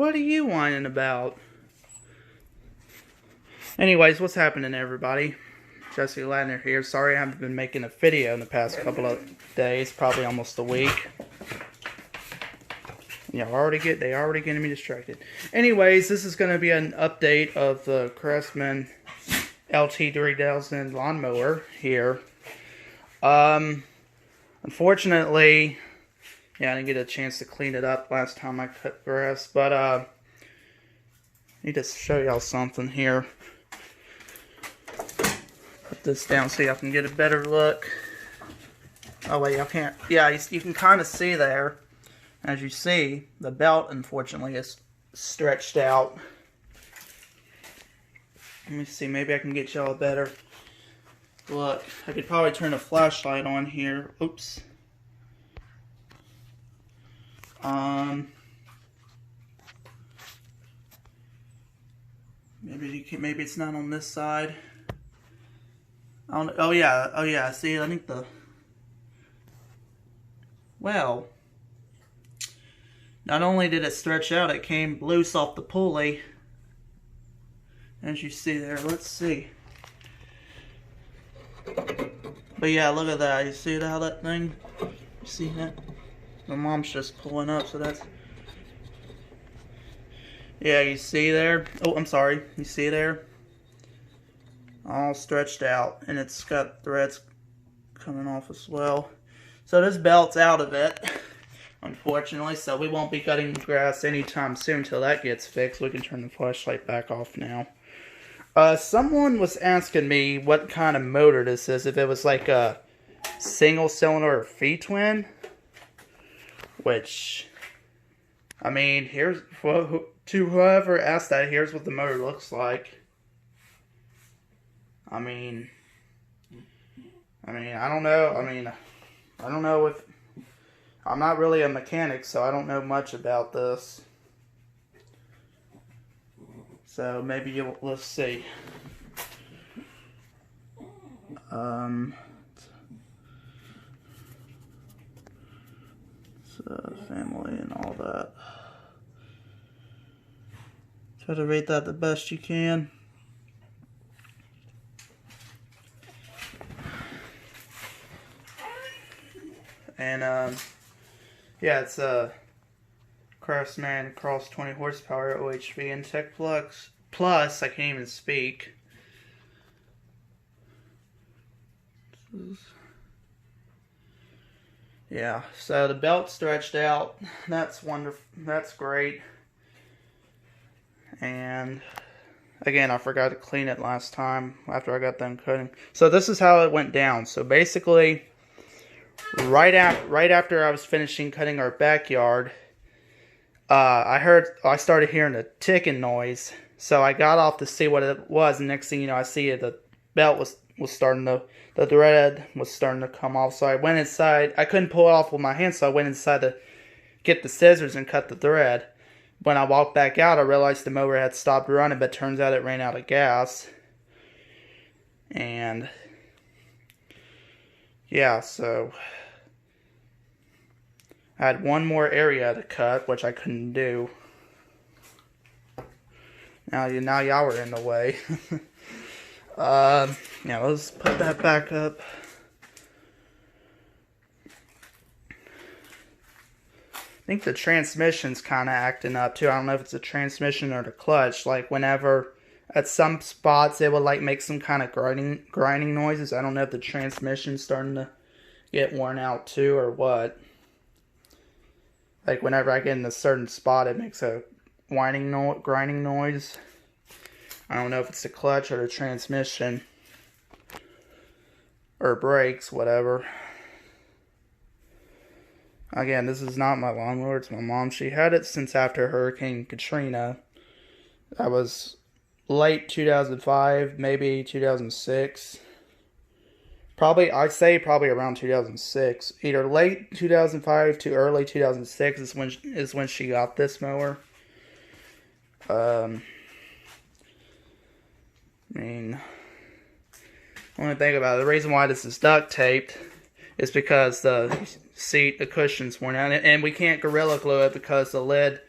What are you whining about? Anyways, what's happening, everybody? Jesse Ladner here. Sorry I haven't been making a video in the past couple of days, probably almost a week. Yeah, they already getting me distracted. Anyways, this is going to be an update of the Craftsman LT3000 lawnmower here. Unfortunately, yeah, I didn't get a chance to clean it up last time I cut grass, but I need to show y'all something here. Put this down so y'all can get a better look. Oh wait, y'all can't. Yeah, you can kind of see there. As you see, the belt, unfortunately, is stretched out. Let me see, maybe I can get y'all a better look. I could probably turn a flashlight on here. Oops. Maybe it's not on this side. Oh yeah. See, I think well, not only did it stretch out, it came loose off the pulley. As you see there, let's see. But yeah, look at that. You see how that thing? You see that? My mom's just pulling up, so that's... Yeah, you see there? Oh, I'm sorry. You see there? All stretched out, and it's got threads coming off as well. So this belt's out of it, unfortunately, so we won't be cutting grass anytime soon until that gets fixed. We can turn the flashlight back off now. Someone was asking me what kind of motor this is, if it was like a single cylinder or V-twin. Which, I mean, here's, to whoever asked that, here's what the motor looks like. I mean, I don't know. I don't know if... I'm not really a mechanic, so I don't know much about this. So maybe let's see. Family and all that. Try to rate that the best you can. And yeah, it's a Craftsman Cross 20 horsepower OHV and Tech Plus. I can't even speak. Yeah, so the belt stretched out. That's wonderful. That's great. And again, I forgot to clean it last time after I got done cutting. So this is how it went down. So basically, right after I was finishing cutting our backyard, I started hearing a ticking noise. So I got off to see what it was, and next thing you know, I see the belt was starting to, the thread was starting to come off. So I went inside. I couldn't pull it off with my hands, so I went inside to get the scissors and cut the thread. When I walked back out, I realized the mower had stopped running, but turns out it ran out of gas. And yeah, so I had one more area to cut, which I couldn't do. Now y'all were in the way. Yeah, let's put that back up. I think the transmission's kind of acting up too. I don't know if it's the transmission or the clutch. Like whenever at some spots it would like make some kind of grinding noises. I don't know if the transmission's starting to get worn out too or what. Like whenever I get in a certain spot, it makes a grinding noise. I don't know if it's the clutch or the transmission or brakes, whatever. Again, this is not my lawnmower, it's my mom. She had it since after Hurricane Katrina. That was late 2005, maybe 2006. I'd say probably around 2006. Either late 2005 to early 2006 is when she got this mower. I mean, only thing about it, the reason why this is duct taped is because the cushions worn out, and we can't Gorilla Glue it because the lid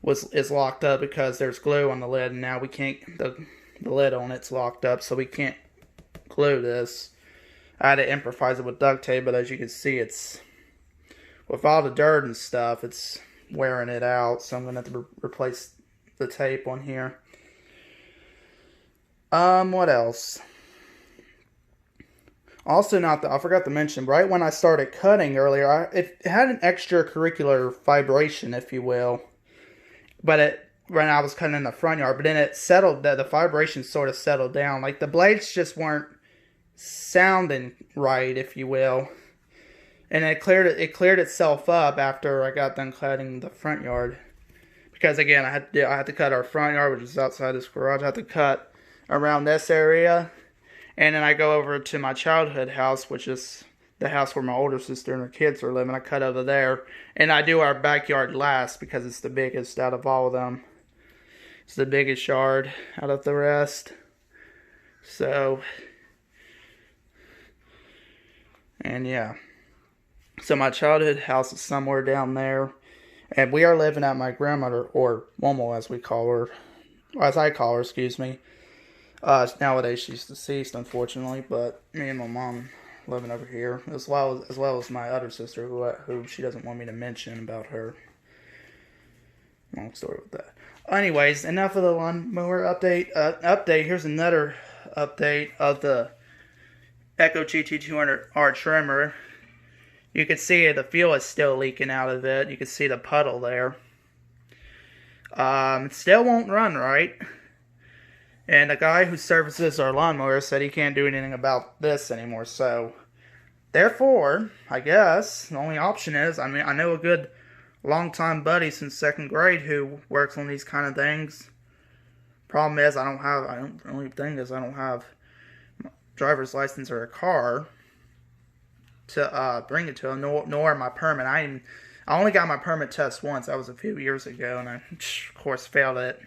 is locked up because there's glue on the lid, and now we can't, the lid on it's locked up, so we can't glue this. I had to improvise it with duct tape, but as you can see, it's, with all the dirt and stuff, it's wearing it out, so I'm going to have to replace the tape on here. What else? Also, I forgot to mention, right when I started cutting earlier, it had an extracurricular vibration, if you will. But when I was cutting in the front yard, but then it settled, the vibration sort of settled down. Like the blades just weren't sounding right, if you will. And it cleared itself up after I got done cutting the front yard. Because again, I had to cut our front yard, which is outside this garage. I had to cut around this area. And then I go over to my childhood house, which is the house where my older sister and her kids are living. I cut over there. And I do our backyard last because it's the biggest out of all of them. It's the biggest yard out of the rest. So, and yeah. So my childhood house is somewhere down there. And we are living at my grandmother, or Momo as we call her. As I call her, excuse me. Nowadays she's deceased, unfortunately. But me and my mom living over here. As well as my other sister, who she doesn't want me to mention about her. Long story with that. Anyways, enough of the lawnmower update. Here's another update of the Echo GT-200R trimmer. You can see the fuel is still leaking out of it. You can see the puddle there. It still won't run right. And the guy who services our lawnmower said he can't do anything about this anymore. So, therefore, I guess the only option is, I know a good long-time buddy since 2nd grade who works on these kind of things. Problem is, I don't have driver's license or a car to bring it to him, nor my permit. I only got my permit test once. That was a few years ago, and I, of course, failed it.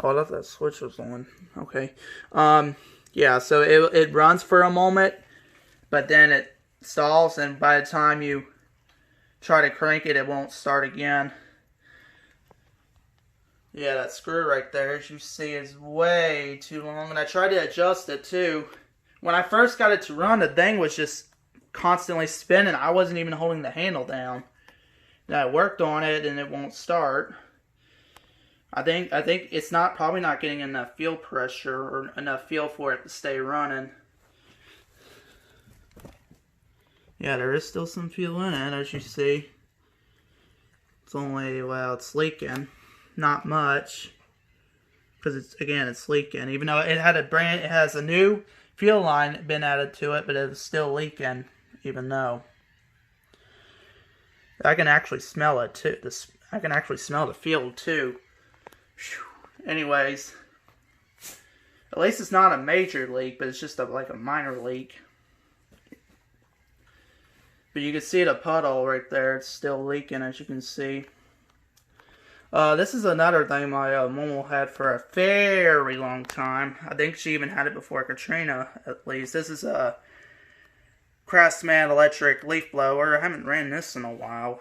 Oh, I thought that switch was on. Okay. Yeah, so it runs for a moment, but then it stalls, and by the time you try to crank it, it won't start again. Yeah, that screw right there, as you see, is way too long, and I tried to adjust it, too. When I first got it to run, the thing was just constantly spinning. I wasn't even holding the handle down. And I worked on it, and it won't start. I think it's probably not getting enough fuel pressure or enough fuel for it to stay running. Yeah, there is still some fuel in it, as you see. It's only, well, it's leaking. Not much. Because it's leaking. Even though it has a new fuel line been added to it, but it's still leaking, even though. I can actually smell it too. I can actually smell the fuel too. Anyways, at least it's not a major leak, but it's just like a minor leak. But you can see the puddle right there. It's still leaking, as you can see. This is another thing my Momo had for a very long time. I think she even had it before Katrina, at least. This is a Craftsman electric leaf blower. I haven't ran this in a while.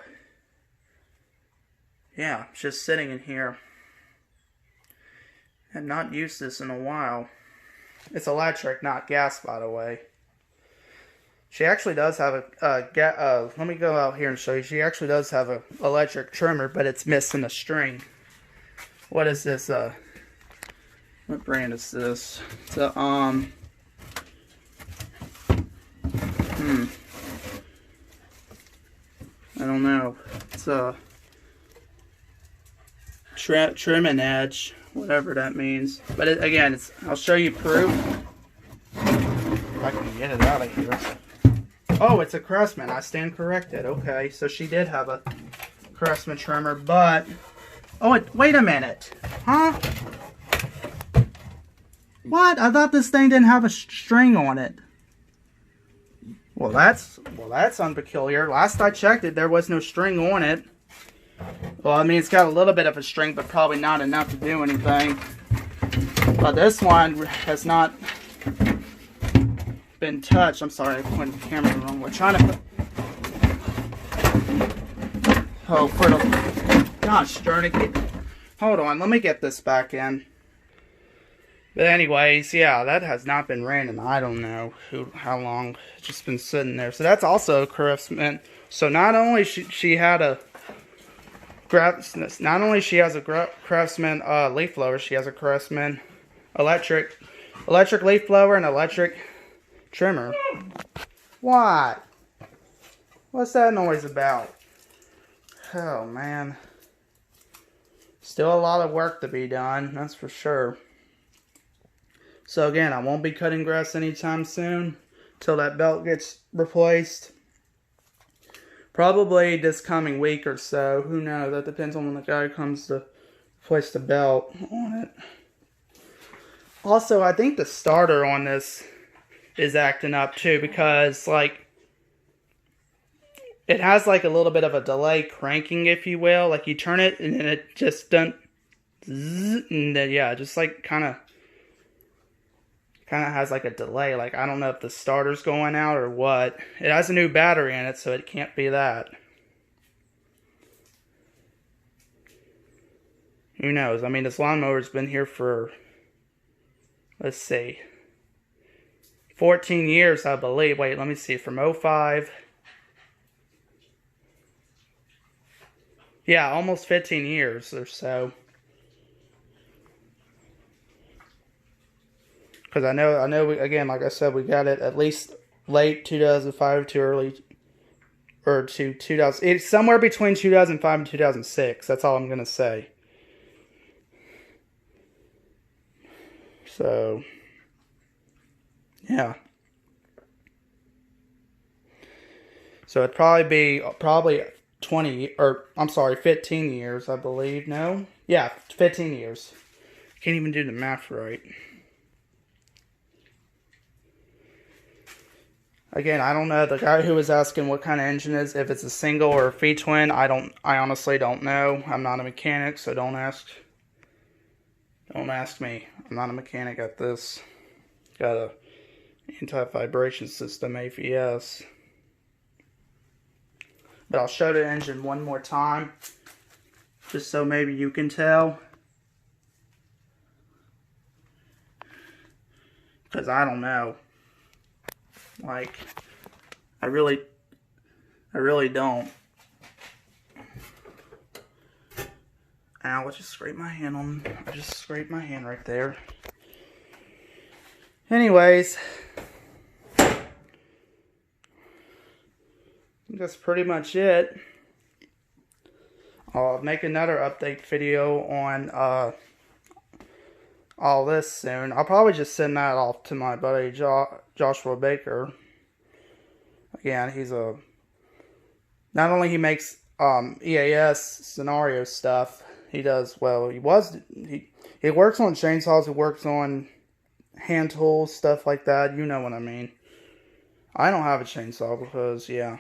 Yeah, it's just sitting in here. I've not used this in a while. It's electric, not gas, by the way. She actually does have let me go out here and show you. She actually does have an electric trimmer, but it's missing a string. What is this? What brand is this? It's a, I don't know. It's a trim and edge, whatever that means. But again, I'll show you proof. If I can get it out of here. Oh, it's a Craftsman. I stand corrected. Okay, so she did have a Craftsman trimmer, but... Oh, wait a minute. Huh? What? I thought this thing didn't have a string on it. Well, that's unpeculiar. Last I checked it, there was no string on it. Well, I mean, it's got a little bit of a string, but probably not enough to do anything. But this one has not been touched. I'm sorry, I pointed the camera the wrong way. Oh, for the... Gosh, darn it. Hold on, let me get this back in. But anyways, yeah, that has not been raining. I don't know how long. It's just been sitting there. So that's also a Craftsman. So not only she had a... Not only she has a Craftsman leaf blower, she has a Craftsman electric leaf blower and electric trimmer. What? What's that noise about? Oh man. Still a lot of work to be done, that's for sure. So again, I won't be cutting grass anytime soon till that belt gets replaced. Probably this coming week or so. Who knows? That depends on when the guy comes to replace the belt on it. Also, I think the starter on this is acting up too, because like it has like a little bit of a delay cranking, if you will. Like you turn it and then it just doesn't, and then yeah, just like kind of has like a delay. Like I don't know if the starter's going out or what. It has a new battery in it, so it can't be that. Who knows? I mean, this lawnmower's been here for, let's see, 14 years, I believe. Wait, let me see. From 05. Yeah, almost 15 years or so. Because I know we, again, like I said, we got it at least late 2005 to early, or to 2000. It's somewhere between 2005 and 2006. That's all I'm going to say. So, yeah. So it'd probably be 20, or I'm sorry, 15 years, I believe. No? Yeah, 15 years. Can't even do the math right. Again, I don't know. The guy who was asking what kind of engine is, if it's a single or a V-twin, I honestly don't know. I'm not a mechanic, so don't ask me. I'm not a mechanic at this. Got a anti-vibration system, AVS. But I'll show the engine one more time, just so maybe you can tell. Because I don't know. Like, I really don't. Ow, I just scraped my hand on, I just scraped my hand right there. Anyways, that's pretty much it. I'll make another update video on all this soon. I'll probably just send that off to my buddy Joshua Baker. Again, he's a, not only he makes EAS scenario stuff, he does, well, he works on chainsaws, he works on hand tools, stuff like that, you know what I mean. I don't have a chainsaw because, yeah.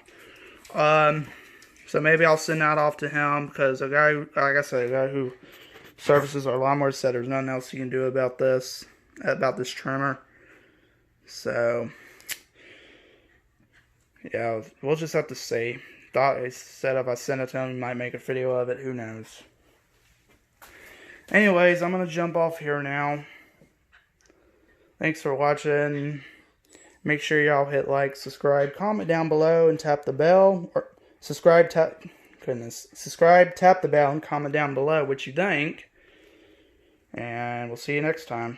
So maybe I'll send that off to him, because a guy, like I said, a guy who services our lawnmower said there's nothing else you can do about this trimmer. So, yeah, we'll just have to see. Thought he said if I send it to him, he might make a video of it. Who knows? Anyways, I'm going to jump off here now. Thanks for watching. Make sure y'all hit like, subscribe, comment down below, and tap the bell. Or subscribe, tap the bell, and comment down below what you think. And we'll see you next time.